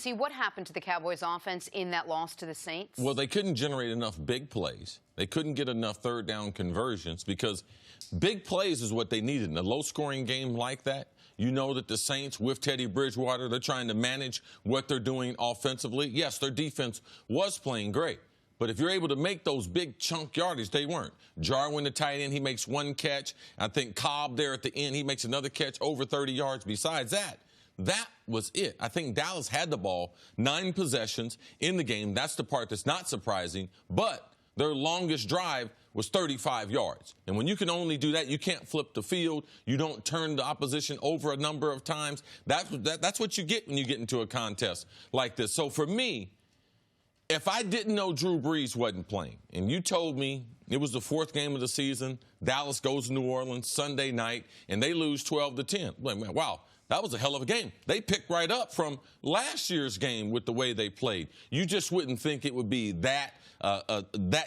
See, what happened to the Cowboys offense in that loss to the Saints? Well, they couldn't generate enough big plays. They couldn't get enough third down conversions because big plays is what they needed. In a low-scoring game like that, you know that the Saints, with Teddy Bridgewater, they're trying to manage what they're doing offensively. Yes, their defense was playing great. But if you're able to make those big chunk yardage, they weren't. Jarwin, the tight end, he makes one catch. I think Cobb there at the end, he makes another catch over 30 yards. Besides that, that was it. I think Dallas had the ball 9 possessions in the game. That's the part that's not surprising. But their longest drive was 35 yards. And when you can only do that, you can't flip the field. You don't turn the opposition over a number of times. That's what you get when you get into a contest like this. So for me, if I didn't know Drew Brees wasn't playing, and you told me it was the 4th game of the season, Dallas goes to New Orleans Sunday night, and they lose 12-10. Wow, that was a hell of a game. They picked right up from last year's game with the way they played. You just wouldn't think it would be that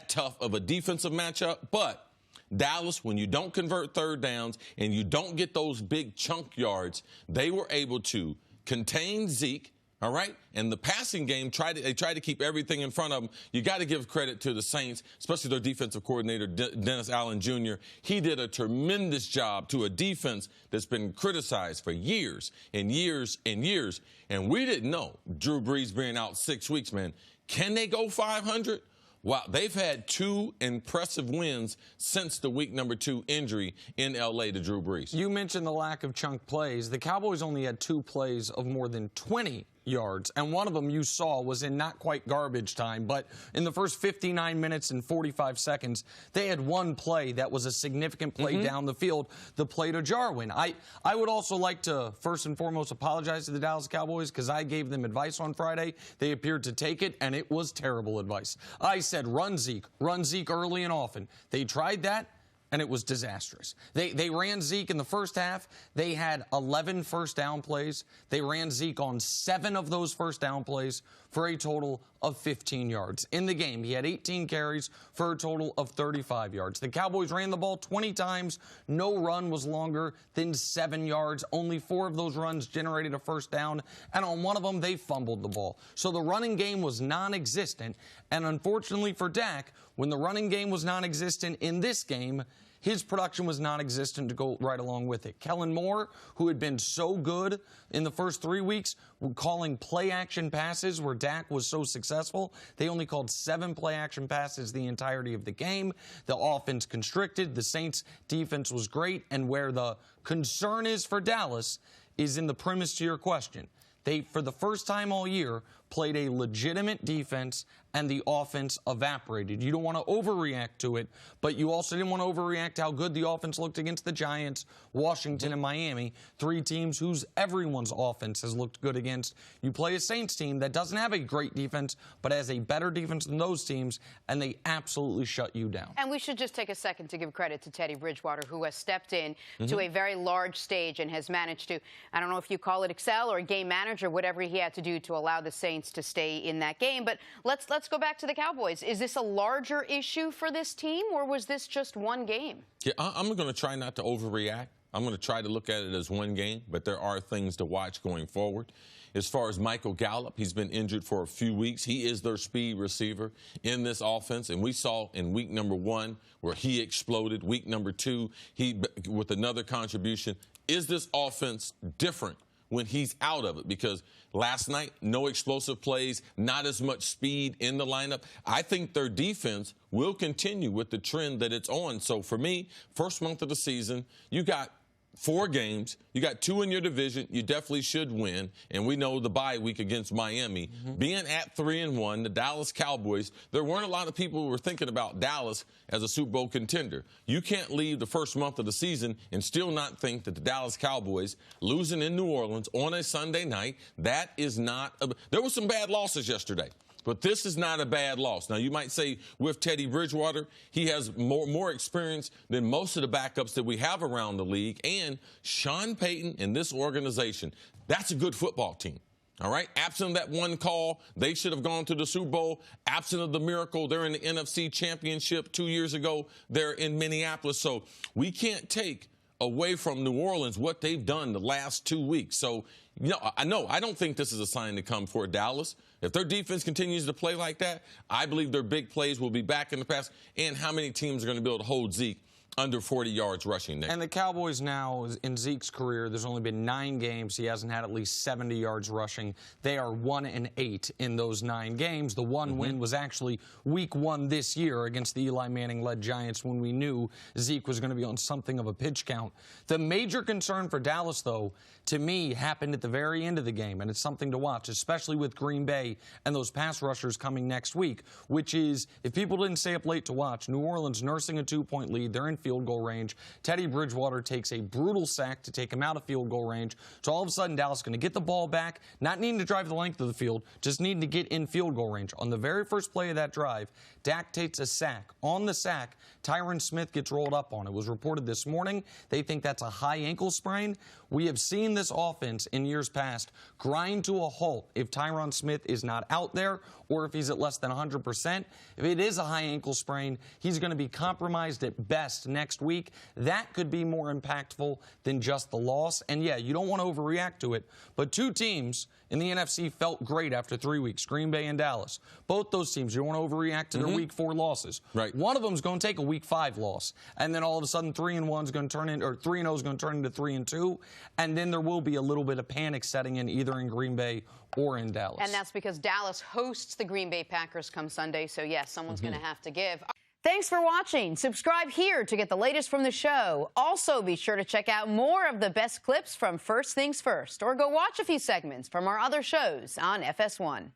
tough of a defensive matchup. But Dallas, when you don't convert third downs and you don't get those big chunk yards, they were able to contain Zeke. All right? And the passing game, they tried to keep everything in front of them. You got to give credit to the Saints, especially their defensive coordinator, Dennis Allen Jr. He did a tremendous job to a defense that's been criticized for years and years and years. And we didn't know, Drew Brees being out 6 weeks, man. Can they go 500? Wow, they've had 2 impressive wins since the week number 2 injury in L.A. to Drew Brees. You mentioned the lack of chunk plays. The Cowboys only had 2 plays of more than 20 yards, and one of them you saw was in not quite garbage time, but in the first 59 minutes and 45 seconds, they had 1 play that was a significant play down the field, the play to Jarwin. I would also like to first and foremost apologize to the Dallas Cowboys because I gave them advice on Friday. They appeared to take it, and it was terrible advice. I said run Zeke early and often. They tried that, and it was disastrous. They ran Zeke in the first half. They had 11 first down plays. They ran Zeke on 7 of those first down plays for a total of 15 yards. In the game, he had 18 carries for a total of 35 yards. The Cowboys ran the ball 20 times. No run was longer than 7 yards. Only 4 of those runs generated a first down, and on one of them, they fumbled the ball. So the running game was non-existent, and unfortunately for Dak, when the running game was non-existent in this game, his production was non-existent to go right along with it. Kellen Moore, who had been so good in the first 3 weeks, calling play-action passes where Dak was so successful. They only called 7 play-action passes the entirety of the game. The offense constricted. The Saints' defense was great. And where the concern is for Dallas is in the premise to your question. They, for the first time all year, played a legitimate defense, and the offense evaporated. You don't want to overreact to it, but you also didn't want to overreact to how good the offense looked against the Giants, Washington, and Miami, 3 teams whose everyone's offense has looked good against. You play a Saints team that doesn't have a great defense, but has a better defense than those teams, and they absolutely shut you down. And we should just take a second to give credit to Teddy Bridgewater, who has stepped in to a very large stage and has managed to, I don't know if you call it excel or game manager, whatever he had to do to allow the Saints to stay in that game. But let's go back to the Cowboys. Is this a larger issue for this team, or was this just one game? Yeah, I'm going to try not to overreact. I'm going to try to look at it as one game, but there are things to watch going forward. As far as Michael Gallup, he's been injured for a few weeks. He is their speed receiver in this offense, and we saw in week number 1 where he exploded. Week number 2, he with another contribution. Is this offense different when he's out of it? Because last night, no explosive plays, not as much speed in the lineup. I think their defense will continue with the trend that it's on. So for me, first month of the season, you got 4 games. You got 2 in your division. You definitely should win. And we know the bye week against Miami. Being at 3-1, the Dallas Cowboys, there weren't a lot of people who were thinking about Dallas as a Super Bowl contender. You can't leave the first month of the season and still not think that the Dallas Cowboys losing in New Orleans on a Sunday night, that is not there were some bad losses yesterday. But this is not a bad loss. Now, you might say with Teddy Bridgewater, he has more experience than most of the backups that we have around the league. And Sean Payton and this organization, that's a good football team. All right? Absent of that one call, they should have gone to the Super Bowl. Absent of the miracle, they're in the NFC Championship 2 years ago. They're in Minneapolis. So we can't take away from New Orleans what they've done the last 2 weeks. So, I don't think this is a sign to come for Dallas. If their defense continues to play like that, I believe their big plays will be back in the pass. And how many teams are going to be able to hold Zeke under 40 yards rushing next? And the Cowboys now, in Zeke's career, there's only been 9 games. He hasn't had at least 70 yards rushing. They are 1-8 in those 9 games. The one win was actually week 1 this year against the Eli Manning-led Giants when we knew Zeke was going to be on something of a pitch count. The major concern for Dallas, though, to me, happened at the very end of the game, and it's something to watch, especially with Green Bay and those pass rushers coming next week, which is, if people didn't stay up late to watch, New Orleans nursing a 2-point lead. They're in field goal range. Teddy Bridgewater takes a brutal sack to take him out of field goal range. So all of a sudden, Dallas is going to get the ball back, not needing to drive the length of the field, just needing to get in field goal range. On the very first play of that drive, Dak takes a sack. On the sack, Tyron Smith gets rolled up on. It was reported this morning. They think that's a high ankle sprain. We have seen this offense in years past grind to a halt if Tyron Smith is not out there or if he's at less than 100%. If it is a high ankle sprain, he's going to be compromised at best next week. That could be more impactful than just the loss. And yeah, you don't want to overreact to it, but 2 teams in the NFC felt great after 3 weeks, Green Bay and Dallas. Both those teams, you don't want to overreact to their week 4 losses. Right. One of them is going to take a week 5 loss, and then all of a sudden 3-1 is going to turn in, or 3-0 is going to turn into 3-2, and then there will be a little bit of panic setting in either in Green Bay or in Dallas. And that's because Dallas hosts the Green Bay Packers come Sunday, so yes, someone's going to have to give. Thanks for watching. Subscribe here to get the latest from the show. Also, be sure to check out more of the best clips from First Things First, or go watch a few segments from our other shows on FS1.